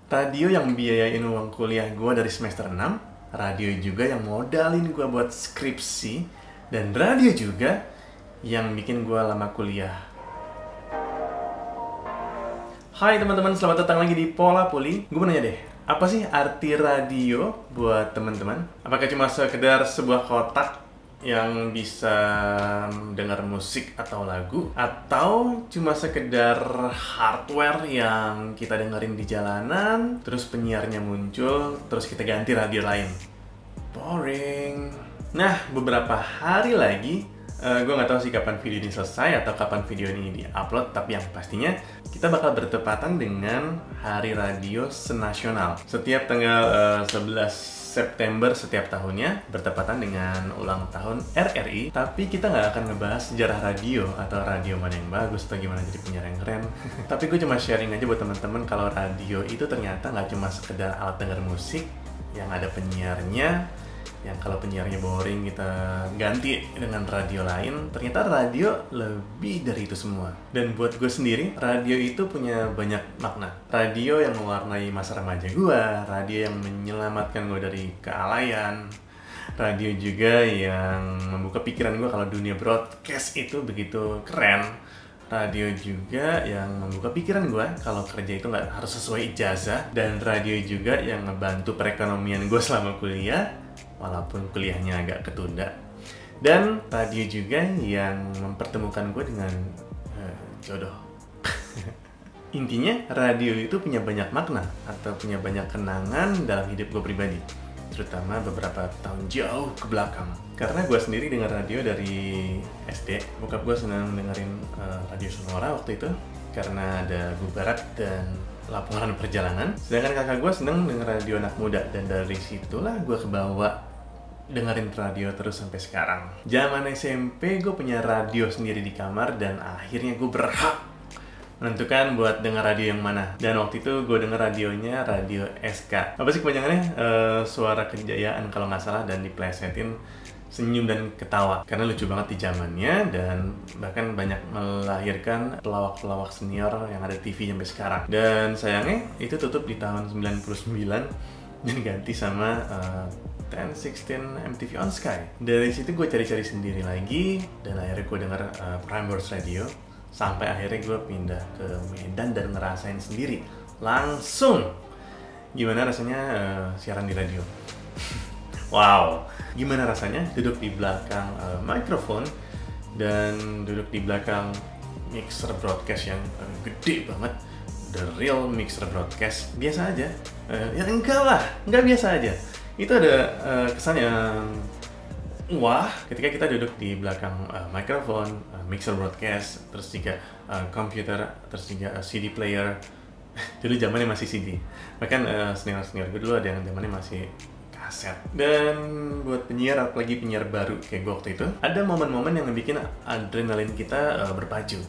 Radio yang biayain uang kuliah gue dari semester 6, radio juga yang modalin gue buat skripsi, dan radio juga yang bikin gue lama kuliah. Hai teman-teman, selamat datang lagi di Pola Puli. Gue mau nanya deh, apa sih arti radio buat teman-teman? Apakah cuma sekedar sebuah kotak yang bisa dengar musik atau lagu, atau cuma sekedar hardware yang kita dengerin di jalanan, terus penyiarnya muncul, terus kita ganti radio lain? Boring. Nah, beberapa hari lagi, gue nggak tahu sih kapan video ini selesai atau kapan video ini di-upload, tapi yang pastinya kita bakal bertepatan dengan Hari Radio Senasional. Setiap tanggal 11 September setiap tahunnya bertepatan dengan ulang tahun RRI, tapi kita nggak akan ngebahas sejarah radio atau radio mana yang bagus atau gimana jadi penyiar yang keren. Tapi gue cuma sharing aja buat teman-teman kalau radio itu ternyata nggak cuma sekedar alat dengar musik yang ada penyiarnya, yang kalau penyiarnya boring kita ganti dengan radio lain. Ternyata radio lebih dari itu semua. Dan buat gue sendiri, radio itu punya banyak makna. Radio yang mewarnai masa remaja gue, radio yang menyelamatkan gue dari kealayan, radio juga yang membuka pikiran gue kalau dunia broadcast itu begitu keren. Radio juga yang membuka pikiran gue kalau kerja itu nggak harus sesuai ijazah. Dan radio juga yang ngebantu perekonomian gue selama kuliah, walaupun kuliahnya agak ketunda. Dan radio juga yang mempertemukan gue dengan jodoh. Intinya, radio itu punya banyak makna atau punya banyak kenangan dalam hidup gue pribadi, terutama beberapa tahun jauh ke belakang. Karena gue sendiri dengar radio dari SD. Bokap gue senang dengerin Radio Sonora waktu itu karena ada Bu Barat dan laporan perjalanan. Sedangkan kakak gue seneng denger radio anak muda, dan dari situlah gue kebawa dengerin radio terus sampai sekarang. Zaman SMP gue punya radio sendiri di kamar, dan akhirnya gue berhak menentukan buat denger radio yang mana. Dan waktu itu gue denger radionya Radio SK. Apa sih kepanjangannya? Suara Kejayaan kalau nggak salah, dan diplesetin senyum dan ketawa karena lucu banget di zamannya, dan bahkan banyak melahirkan pelawak-pelawak senior yang ada TV sampai sekarang. Dan sayangnya itu tutup di tahun 99 dan ganti sama 10-16 MTV On Sky. Dari situ gue cari-cari sendiri lagi, dan akhirnya gue denger Prambors Radio, sampai akhirnya gue pindah ke Medan dan ngerasain sendiri langsung gimana rasanya siaran di radio. Wow, gimana rasanya duduk di belakang mikrofon dan duduk di belakang mixer broadcast yang gede banget, the real mixer broadcast. Biasa aja, ya enggak lah, enggak biasa aja. Itu ada kesan yang wah ketika kita duduk di belakang mikrofon, mixer broadcast, terus juga komputer, terus juga CD player. Dulu zamannya masih CD, bahkan senior-senior gue dulu ada yang zamannya masih kaset. Dan buat penyiar, apalagi penyiar baru kayak gue waktu itu, ada momen-momen yang bikin adrenalin kita berpacu,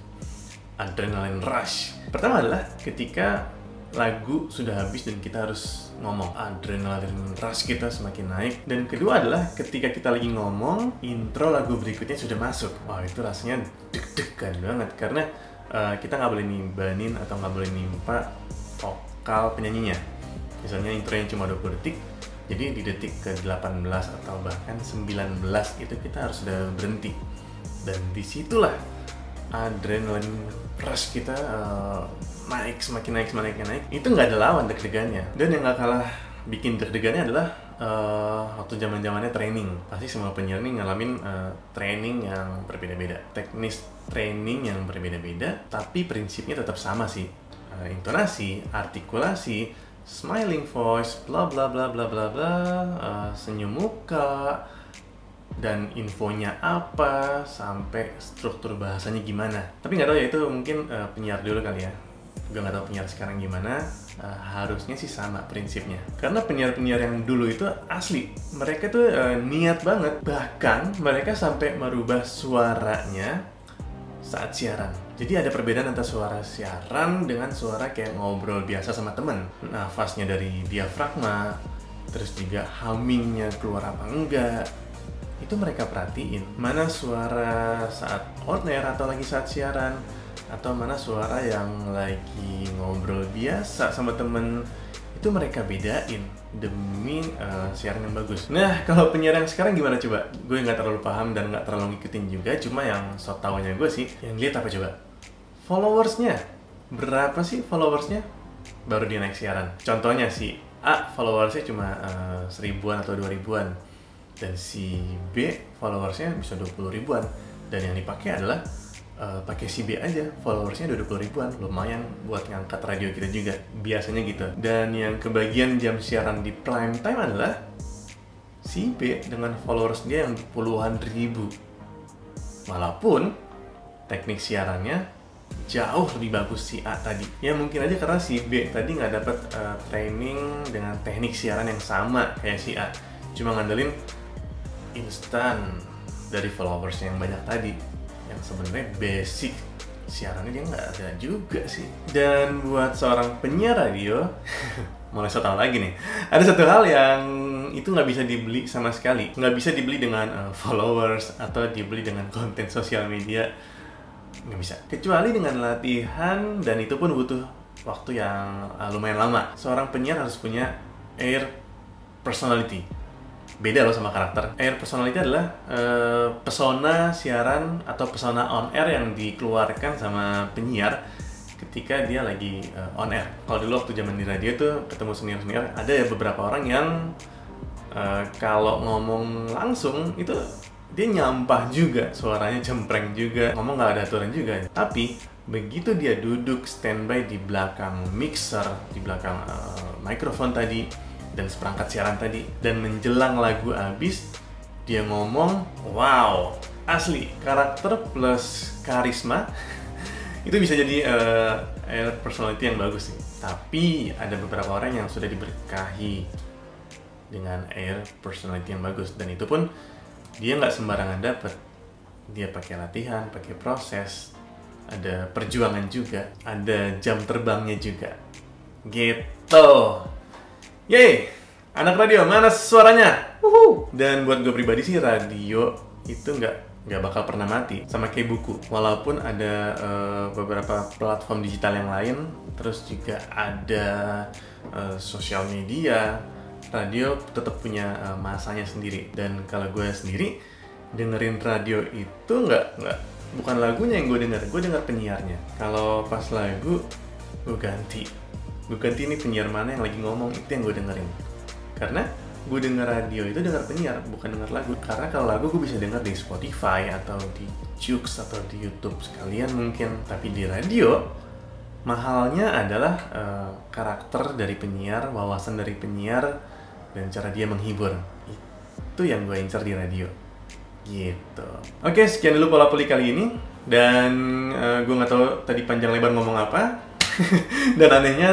adrenalin rush. Pertama adalah ketika lagu sudah habis dan kita harus ngomong, adrenalin rush kita semakin naik. Dan kedua adalah ketika kita lagi ngomong, intro lagu berikutnya sudah masuk. Wah, itu rasanya deg-degan banget, karena kita nggak boleh nimbanin atau nggak boleh nimpa vokal penyanyinya. Misalnya intro yang cuma 20 detik, jadi di detik ke-18 atau bahkan 19 itu kita harus sudah berhenti. Dan disitulah adrenalin rush kita naik, semakin naik. Itu nggak ada lawan deg-degannya. Dan yang nggak kalah bikin deg-degannya adalah waktu zaman-zamannya training. Pasti semua penyiar nih ngalamin training yang berbeda-beda, teknis training yang berbeda-beda, tapi prinsipnya tetap sama sih. Intonasi, artikulasi, smiling voice, bla bla bla bla bla bla, senyum muka, dan infonya apa, sampai struktur bahasanya gimana. Tapi nggak tahu ya, itu mungkin penyiar dulu kali ya. Gue nggak tahu penyiar sekarang gimana. Harusnya sih sama prinsipnya. Karena penyiar-penyiar yang dulu itu asli, mereka tuh niat banget. Bahkan mereka sampai merubah suaranya saat siaran. Jadi ada perbedaan antara suara siaran dengan suara kayak ngobrol biasa sama temen. Nafasnya dari diafragma, terus juga hummingnya keluar apa enggak, itu mereka perhatiin. Mana suara saat on air atau lagi saat siaran, atau mana suara yang lagi ngobrol biasa sama temen itu mereka bedain demi siaran yang bagus. Nah, kalau penyiar yang sekarang gimana coba? Gue nggak terlalu paham dan nggak terlalu ngikutin juga, cuma yang so taunya gue sih, yang lihat apa coba? Followersnya. Berapa sih followersnya? Baru dia naik siaran. Contohnya si A followersnya cuma 1000-an atau 2000-an. Dan si B followersnya bisa 20 ribuan. Dan yang dipakai adalah pakai si B aja, followersnya udah 20 ribuan. Lumayan buat ngangkat radio kita juga, biasanya gitu. Dan yang kebagian jam siaran di prime time adalah si B dengan followers dia yang puluhan ribu. Walaupun teknik siarannya jauh lebih bagus si A tadi. Ya mungkin aja karena si B tadi nggak dapat training dengan teknik siaran yang sama kayak si A. Cuma ngandelin instan dari followers yang banyak tadi, yang sebenarnya basic siarannya dia nggak ada juga sih. Dan buat seorang penyiar radio, mulai so tau lagi nih, ada satu hal yang itu nggak bisa dibeli sama sekali. Nggak bisa dibeli dengan followers atau dibeli dengan konten sosial media, nggak bisa. Kecuali dengan latihan, dan itu pun butuh waktu yang lumayan lama. Seorang penyiar harus punya air personality. Beda loh sama karakter. Air personality adalah pesona siaran atau pesona on air yang dikeluarkan sama penyiar ketika dia lagi on air. Kalau dulu waktu zaman di radio tuh ketemu senior-senior, ada ya beberapa orang yang kalau ngomong langsung itu dia nyampah juga, suaranya cempreng juga, ngomong nggak ada aturan juga. Tapi begitu dia duduk standby di belakang mixer, di belakang mikrofon tadi, dan seperangkat siaran tadi, dan menjelang lagu habis dia ngomong, wow, asli karakter plus karisma itu bisa jadi air personality yang bagus sih. Tapi ada beberapa orang yang sudah diberkahi dengan air personality yang bagus, dan itu pun dia nggak sembarangan dapet. Dia pakai latihan, pakai proses, ada perjuangan juga, ada jam terbangnya juga gitu. Yeay, anak radio, mana suaranya? Dan buat gue pribadi sih, radio itu nggak bakal pernah mati, sama kayak buku. Walaupun ada beberapa platform digital yang lain, terus juga ada sosial media, radio tetap punya masanya sendiri. Dan kalau gue sendiri dengerin radio itu bukan lagunya yang gue denger penyiarnya. Kalau pas lagu gue ganti ini penyiar mana yang lagi ngomong, itu yang gue dengerin. Karena gue denger radio itu denger penyiar, bukan denger lagu. Karena kalau lagu gue bisa denger di Spotify atau di Joox atau di YouTube sekalian mungkin. Tapi di radio, mahalnya adalah karakter dari penyiar, wawasan dari penyiar, dan cara dia menghibur. Itu yang gue incer di radio gitu. Oke, sekian dulu Pola Poli kali ini. Dan gue nggak tahu tadi panjang lebar ngomong apa. Dan anehnya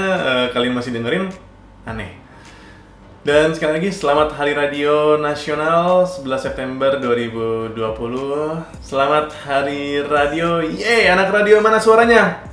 kalian masih dengerin aneh. Dan sekali lagi selamat Hari Radio Nasional 11 September 2020. Selamat Hari Radio. Yeay, anak radio mana suaranya?